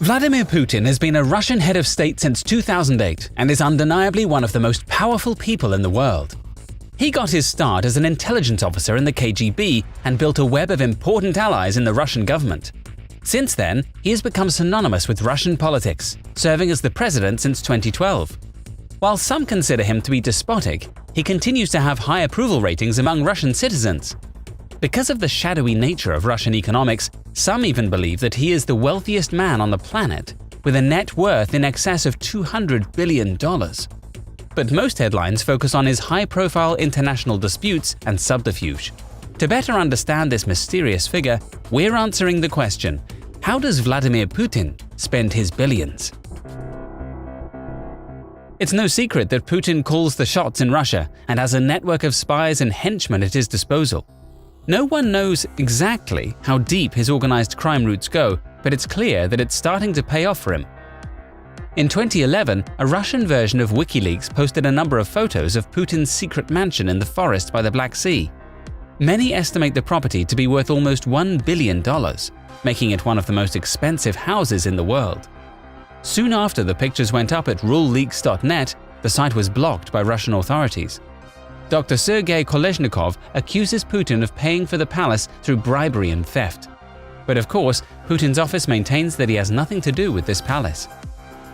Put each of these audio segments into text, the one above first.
Vladimir Putin has been a Russian head of state since 2008 and is undeniably one of the most powerful people in the world. He got his start as an intelligence officer in the KGB and built a web of important allies in the Russian government. Since then, he has become synonymous with Russian politics, serving as the president since 2012. While some consider him to be despotic, he continues to have high approval ratings among Russian citizens. Because of the shadowy nature of Russian economics, some even believe that he is the wealthiest man on the planet, with a net worth in excess of $200 billion. But most headlines focus on his high-profile international disputes and subterfuge. To better understand this mysterious figure, we're answering the question: how does Vladimir Putin spend his billions? It's no secret that Putin calls the shots in Russia and has a network of spies and henchmen at his disposal. No one knows exactly how deep his organized crime roots go, but it's clear that it's starting to pay off for him. In 2011, a Russian version of WikiLeaks posted a number of photos of Putin's secret mansion in the forest by the Black Sea. Many estimate the property to be worth almost $1 billion, making it one of the most expensive houses in the world. Soon after the pictures went up at ruleleaks.net, the site was blocked by Russian authorities. Dr. Sergei Kolesnikov accuses Putin of paying for the palace through bribery and theft. But of course, Putin's office maintains that he has nothing to do with this palace.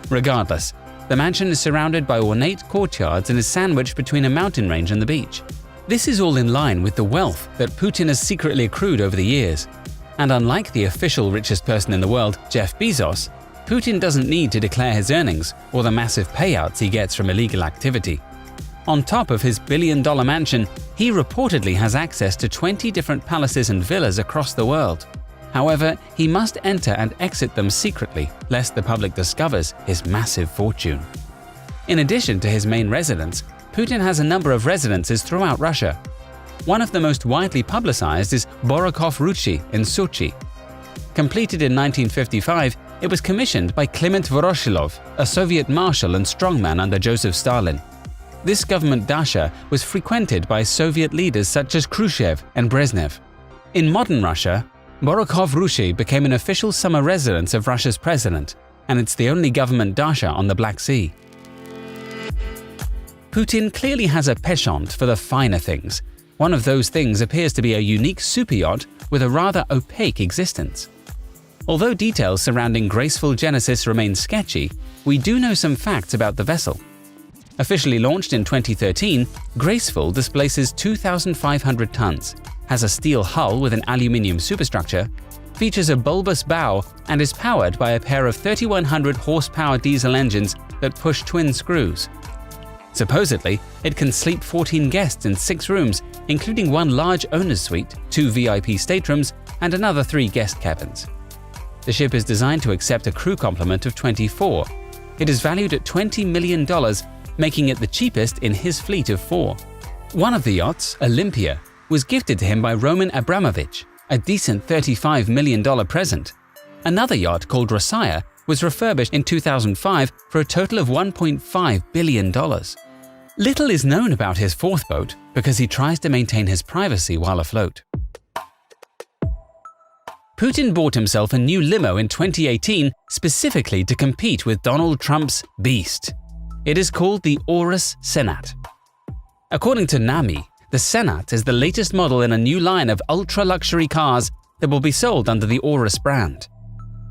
Regardless, the mansion is surrounded by ornate courtyards and is sandwiched between a mountain range and the beach. This is all in line with the wealth that Putin has secretly accrued over the years. And unlike the official richest person in the world, Jeff Bezos, Putin doesn't need to declare his earnings or the massive payouts he gets from illegal activity. On top of his billion-dollar mansion, he reportedly has access to 20 different palaces and villas across the world. However, he must enter and exit them secretly, lest the public discovers his massive fortune. In addition to his main residence, Putin has a number of residences throughout Russia. One of the most widely publicized is Borakov Ruchi in Sochi. Completed in 1955, it was commissioned by Kliment Voroshilov, a Soviet marshal and strongman under Joseph Stalin. This government dacha was frequented by Soviet leaders such as Khrushchev and Brezhnev. In modern Russia, Borakov Ruchi became an official summer residence of Russia's president, and it's the only government dacha on the Black Sea. Putin clearly has a penchant for the finer things. One of those things appears to be a unique super yacht with a rather opaque existence. Although details surrounding Graceful Genesis remain sketchy, we do know some facts about the vessel. Officially launched in 2013, Graceful displaces 2,500 tons, has a steel hull with an aluminium superstructure, features a bulbous bow, and is powered by a pair of 3,100 horsepower diesel engines that push twin screws. Supposedly, it can sleep 14 guests in 6 rooms, including one large owner's suite, 2 VIP staterooms, and another 3 guest cabins. The ship is designed to accept a crew complement of 24. It is valued at $20 million, making it the cheapest in his fleet of 4. One of the yachts, Olympia, was gifted to him by Roman Abramovich, a decent $35 million present. Another yacht called Rossiya was refurbished in 2005 for a total of $1.5 billion. Little is known about his 4th boat because he tries to maintain his privacy while afloat. Putin bought himself a new limo in 2018 specifically to compete with Donald Trump's Beast. It is called the Urus Senat. According to NAMI, the Senat is the latest model in a new line of ultra-luxury cars that will be sold under the Urus brand.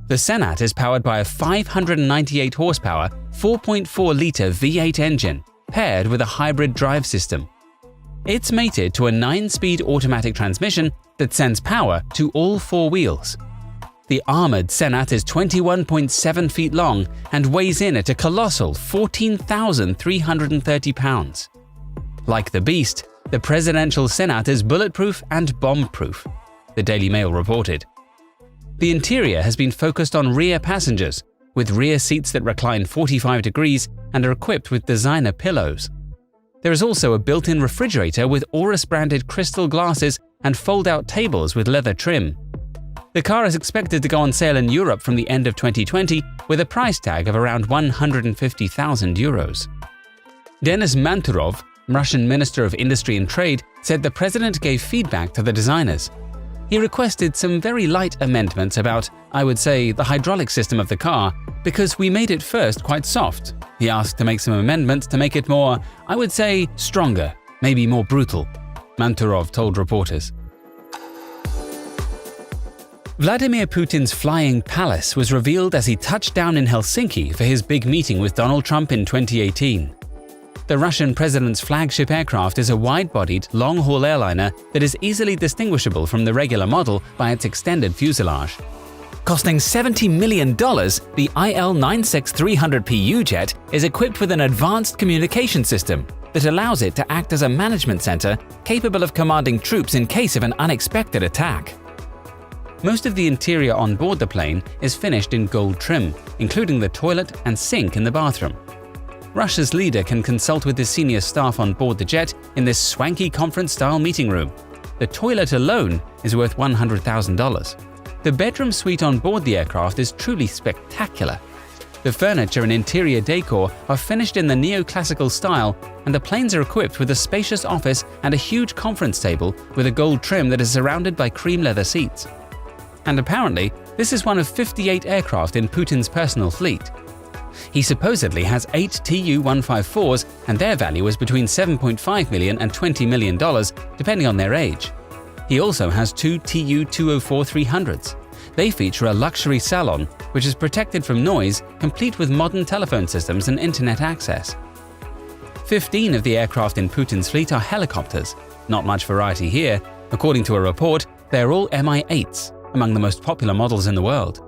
The Senat is powered by a 598 horsepower, 4.4-liter V8 engine paired with a hybrid drive system. It's mated to a 9-speed automatic transmission that sends power to all 4 wheels. The armored Senat is 21.7 feet long and weighs in at a colossal 14,330 pounds. Like the Beast, the presidential Senat is bulletproof and bomb-proof, the Daily Mail reported. The interior has been focused on rear passengers, with rear seats that recline 45 degrees and are equipped with designer pillows. There is also a built-in refrigerator with Urus-branded crystal glasses and fold-out tables with leather trim. The car is expected to go on sale in Europe from the end of 2020 with a price tag of around 150,000 euros. Denis Manturov, Russian Minister of Industry and Trade, said the president gave feedback to the designers. He requested some very light amendments about, I would say, the hydraulic system of the car, because we made it first quite soft. He asked to make some amendments to make it more, I would say, stronger, maybe more brutal, Manturov told reporters. Vladimir Putin's flying palace was revealed as he touched down in Helsinki for his big meeting with Donald Trump in 2018. The Russian president's flagship aircraft is a wide-bodied, long-haul airliner that is easily distinguishable from the regular model by its extended fuselage. Costing $70 million, the IL-96-300PU jet is equipped with an advanced communication system that allows it to act as a management center capable of commanding troops in case of an unexpected attack. Most of the interior on board the plane is finished in gold trim, including the toilet and sink in the bathroom. Russia's leader can consult with his senior staff on board the jet in this swanky conference-style meeting room. The toilet alone is worth $100,000. The bedroom suite on board the aircraft is truly spectacular. The furniture and interior decor are finished in the neoclassical style, and the planes are equipped with a spacious office and a huge conference table with a gold trim that is surrounded by cream leather seats. And apparently, this is one of 58 aircraft in Putin's personal fleet. He supposedly has 8 Tu-154s, and their value is between $7.5 million and $20 million, depending on their age. He also has 2 Tu-204-300s. They feature a luxury salon, which is protected from noise, complete with modern telephone systems and internet access. 15 of the aircraft in Putin's fleet are helicopters. Not much variety here. According to a report, they're all Mi-8s, among the most popular models in the world.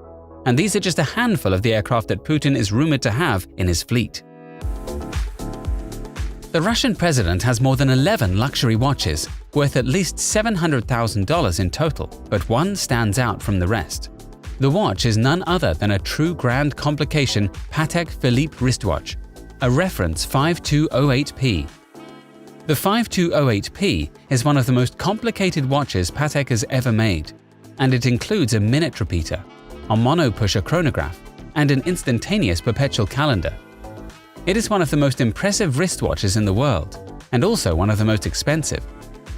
And these are just a handful of the aircraft that Putin is rumored to have in his fleet. The Russian president has more than 11 luxury watches, worth at least $700,000 in total, but one stands out from the rest. The watch is none other than a true grand complication Patek Philippe wristwatch, a reference 5208P. The 5208P is one of the most complicated watches Patek has ever made, and it includes a minute repeater, a mono-pusher chronograph, and an instantaneous perpetual calendar. It is one of the most impressive wristwatches in the world, and also one of the most expensive.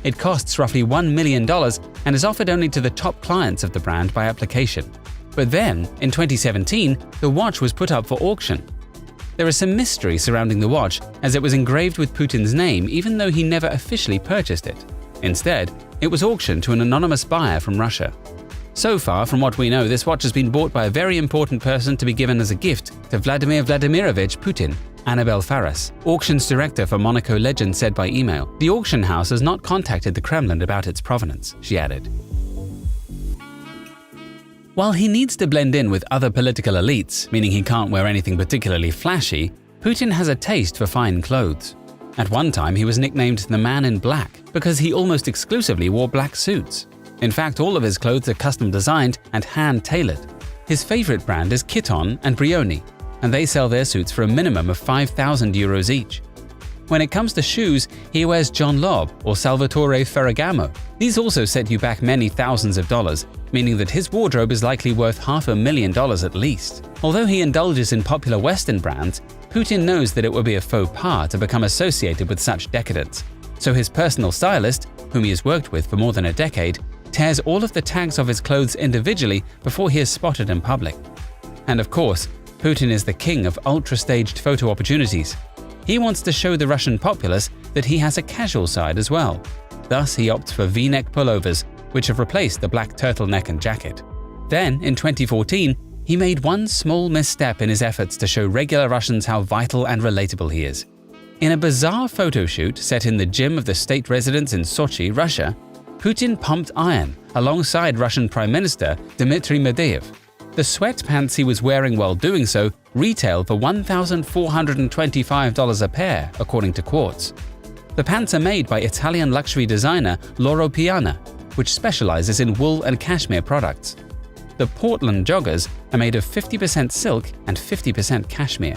It costs roughly $1 million and is offered only to the top clients of the brand by application. But then, in 2017, the watch was put up for auction. There is some mystery surrounding the watch, as it was engraved with Putin's name even though he never officially purchased it. Instead, it was auctioned to an anonymous buyer from Russia. So far, from what we know, this watch has been bought by a very important person to be given as a gift to Vladimir Vladimirovich Putin. Annabelle Faris, auctions director for Monaco Legend, said by email, "The auction house has not contacted the Kremlin about its provenance," she added. While he needs to blend in with other political elites, meaning he can't wear anything particularly flashy, Putin has a taste for fine clothes. At one time, he was nicknamed the Man in Black because he almost exclusively wore black suits. In fact, all of his clothes are custom designed and hand-tailored. His favorite brand is Kiton and Brioni, and they sell their suits for a minimum of €5,000 each. When it comes to shoes, he wears John Lobb or Salvatore Ferragamo. These also set you back many thousands of dollars, meaning that his wardrobe is likely worth $500,000 at least. Although he indulges in popular Western brands, Putin knows that it would be a faux pas to become associated with such decadence. So his personal stylist, whom he has worked with for more than a decade, tears all of the tags off his clothes individually before he is spotted in public. And of course, Putin is the king of ultra-staged photo opportunities. He wants to show the Russian populace that he has a casual side as well. Thus, he opts for V-neck pullovers, which have replaced the black turtleneck and jacket. Then, in 2014, he made one small misstep in his efforts to show regular Russians how vital and relatable he is. In a bizarre photo shoot set in the gym of the state residence in Sochi, Russia, Putin pumped iron alongside Russian Prime Minister Dmitry Medvedev. The sweatpants he was wearing while doing so retail for $1,425 a pair, according to Quartz. The pants are made by Italian luxury designer Loro Piana, which specializes in wool and cashmere products. The Portland joggers are made of 50% silk and 50% cashmere.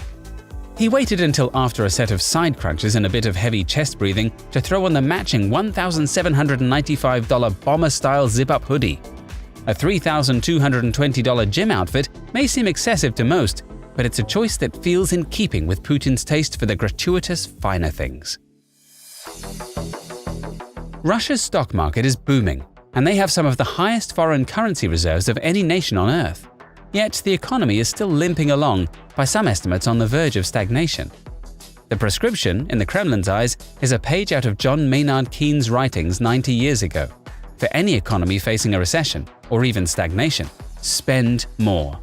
He waited until after a set of side crunches and a bit of heavy chest breathing to throw on the matching $1,795 bomber-style zip-up hoodie. A $3,220 gym outfit may seem excessive to most, but it's a choice that feels in keeping with Putin's taste for the gratuitous finer things. Russia's stock market is booming. and they have some of the highest foreign currency reserves of any nation on Earth. Yet the economy is still limping along, by some estimates on the verge of stagnation. The prescription, in the Kremlin's eyes, is a page out of John Maynard Keynes' writings 90 years ago. For any economy facing a recession, or even stagnation, spend more.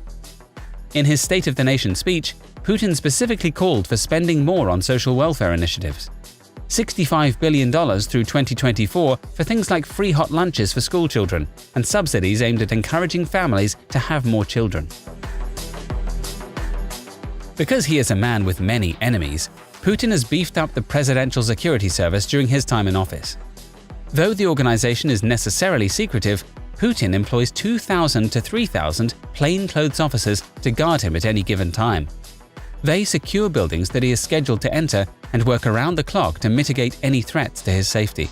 In his State of the Nation speech, Putin specifically called for spending more on social welfare initiatives. $65 billion through 2024 for things like free hot lunches for schoolchildren and subsidies aimed at encouraging families to have more children. Because he is a man with many enemies, Putin has beefed up the Presidential Security Service during his time in office. Though the organization is necessarily secretive, Putin employs 2,000 to 3,000 plainclothes officers to guard him at any given time. They secure buildings that he is scheduled to enter and work around the clock to mitigate any threats to his safety.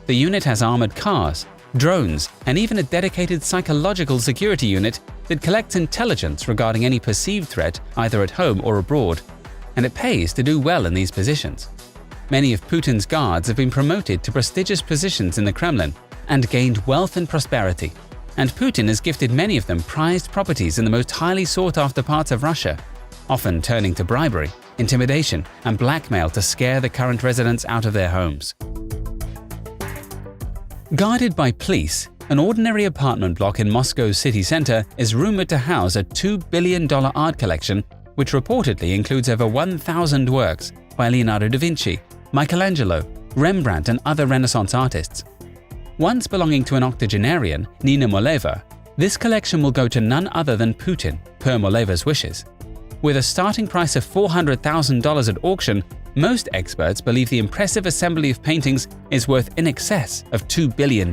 The unit has armored cars, drones, and even a dedicated psychological security unit that collects intelligence regarding any perceived threat either at home or abroad, and it pays to do well in these positions. Many of Putin's guards have been promoted to prestigious positions in the Kremlin and gained wealth and prosperity, and Putin has gifted many of them prized properties in the most highly sought-after parts of Russia, often turning to bribery, intimidation, and blackmail to scare the current residents out of their homes. Guarded by police, an ordinary apartment block in Moscow's city center is rumored to house a $2 billion art collection, which reportedly includes over 1,000 works by Leonardo da Vinci, Michelangelo, Rembrandt, and other Renaissance artists. Once belonging to an octogenarian, Nina Moleva, this collection will go to none other than Putin, per Moleva's wishes. With a starting price of $400,000 at auction, most experts believe the impressive assembly of paintings is worth in excess of $2 billion.